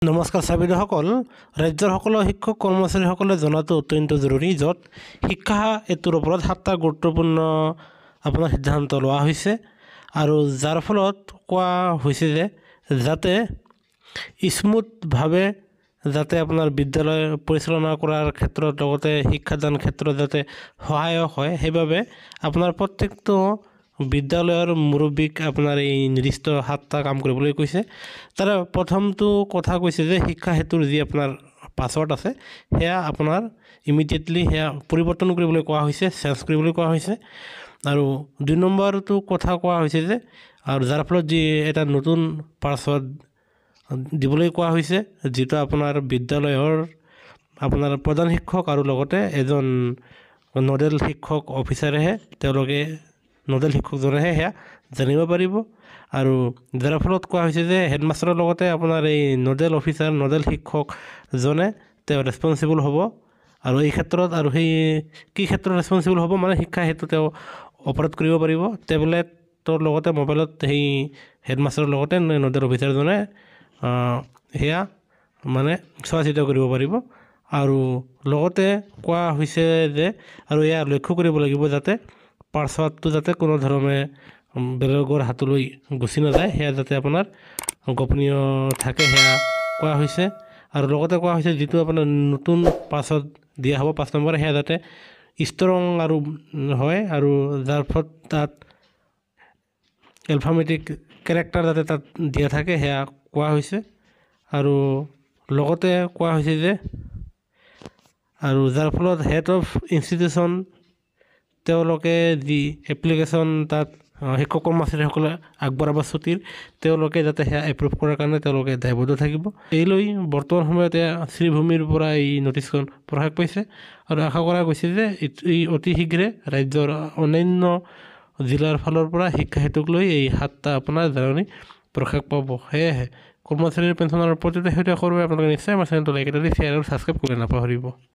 নমস্কাৰ চাবিদসকল, ৰাজ্যৰ সকলো শিক্ষক কৰ্মচাৰীসকলে জনাটো অত্যন্ত জৰুৰী, য'ত শিক্ষা এইটোৰ ওপৰত 7টা গুৰুত্বপূৰ্ণ আপোনাৰ সিদ্ধান্ত লোৱা হৈছে আৰু যাৰ ফলত কোৱা হৈছে যে যাতে স্মুথভাৱে যাতে আপোনাৰ বিদ্যালয় পৰিচালনা কৰাৰ ক্ষেত্ৰত লগতে শিক্ষাদান ক্ষেত্ৰত যাতে সহায়ক হয়, সেইবাবে আপোনাৰ প্ৰত্যেকটো বিদ্যালয়ৰ মুৰব্বীক আপোনাৰ এই নিৰ্দিষ্ট 7টা কাম কৰিবলৈ কৈছে। তাৰ প্ৰথমটো কথা কৈছে যে শিক্ষা হেতুৰ যি আপোনাৰ পাছৱৰ্ড আছে সেয়া আপোনাৰ ইমিডিয়েটলি সেয়া পৰিৱৰ্তন কৰিবলৈ কোৱা হৈছে, চেঞ্জ কৰিবলৈ কোৱা হৈছে। আৰু 2 নম্বৰটো কথা কোৱা হৈছে যে আৰু যাৰ ফলত যি এটা নতুন পাছৱৰ্ড দিবলৈ কোৱা হৈছে, যিটো আপোনাৰ বিদ্যালয়ৰ আপোনাৰ প্ৰধান শিক্ষক আৰু লগতে এজন নডেল শিক্ষক অফিচাৰেহে তেওঁলোকে নডেল শিক্ষকজনেহে সেয়া জানিব পাৰিব। আৰু যাৰ ফলত কোৱা হৈছে যে হেডমাষ্টাৰৰ লগতে আপোনাৰ এই নডেল অফিচাৰ নডেল শিক্ষকজনে তেওঁ ৰেছপনচিবল হ'ব। আৰু এই ক্ষেত্ৰত আৰু সেই কি ক্ষেত্ৰত ৰেছপনচিবল হ'ব মানে শিক্ষা হেতু তেওঁ অপাৰেট কৰিব পাৰিব টেবলেটৰ লগতে মোবাইলত সেই হেডমাষ্টাৰৰ লগতে নডেল অফিচাৰজনে সেয়া মানে চোৱা চিতা কৰিব পাৰিব। আৰু লগতে কোৱা হৈছে যে আৰু এয়া লক্ষ্য কৰিব লাগিব যাতে পাছৱৰ্ডটো যাতে কোনো ধৰণে বেলেগৰ হাতলৈ গুচি নাযায়, সেয়া যাতে আপোনাৰ গোপনীয় থাকে সেয়া কোৱা হৈছে। আৰু লগতে কোৱা হৈছে যিটো আপোনাৰ নতুন পাছৱৰ্ড দিয়া হ'ব 5 নম্বৰ সেয়া যাতে ষ্ট্ৰং আৰু হয় আৰু যাৰ ফলত তাত এলফামেটিক কেৰেক্টাৰ যাতে তাত দিয়া থাকে সেয়া কোৱা হৈছে। আৰু লগতে কোৱা হৈছে যে আৰু যাৰ ফলত হেড অফ ইনষ্টিটিউশ্যন তেওঁলোকে যি এপ্লিকেশ্যন তাত শিক্ষক কৰ্মচাৰীসকলে আগবঢ়াব ছুটিৰ তেওঁলোকে যাতে সেয়া এপ্ৰুভ কৰাৰ কাৰণে তেওঁলোকে দায়বদ্ধ থাকিব। এই লৈ বৰ্তমান সময়তে শ্ৰীভূমিৰ পৰা এই নটিচখন প্ৰকাশ পাইছে আৰু আশা কৰা গৈছে যে এই অতি শীঘ্ৰে ৰাজ্যৰ অন্যান্য জিলাৰ ফালৰ পৰা শিক্ষা হেতুক লৈ এই 7টা আপোনাৰ জাননী প্ৰকাশ পাব। সেয়েহে কৰ্মচাৰীৰ পেঞ্চনৰ প্ৰতিটো শেহতীয়া খবৰ আপোনালোকে নিশ্চয় আমাৰ চেনেলটো লাইক এটা দি শ্বেয়াৰ আৰু ছাবস্ক্ৰাইব কৰি নাপাহৰিব।